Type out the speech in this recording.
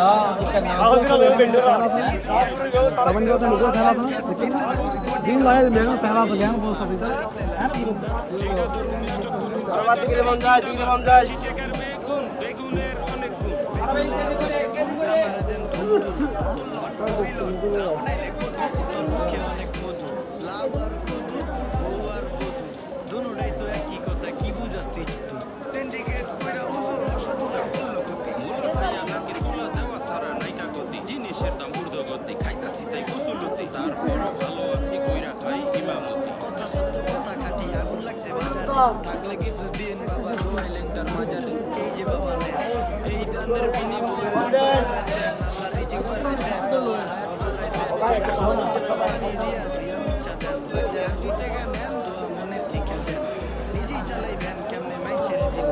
Kapan kau tadi gua salah tuh, दिन लाया लेना सारा तो ज्ञान बहुत सब इधर बर्बाद के लिए बम जाए জিনিসের দাম ঊর্ধ্বগতি খাইতাছি তাই গোসলতি তারপর ভালো আছি কইরা খাই ইমামতি কথা সত্য কথা খাটি আগুন লাগছে বাজারে থাকলে কিছু দিন বাবা দোয়াইলেন তার মাজারে এই যে বাবা নেন এই দানের বিনিময়ে আল্লাহ রিজিক করে দেন নিজেই চালাইবেন কেমনে মাইছের দিন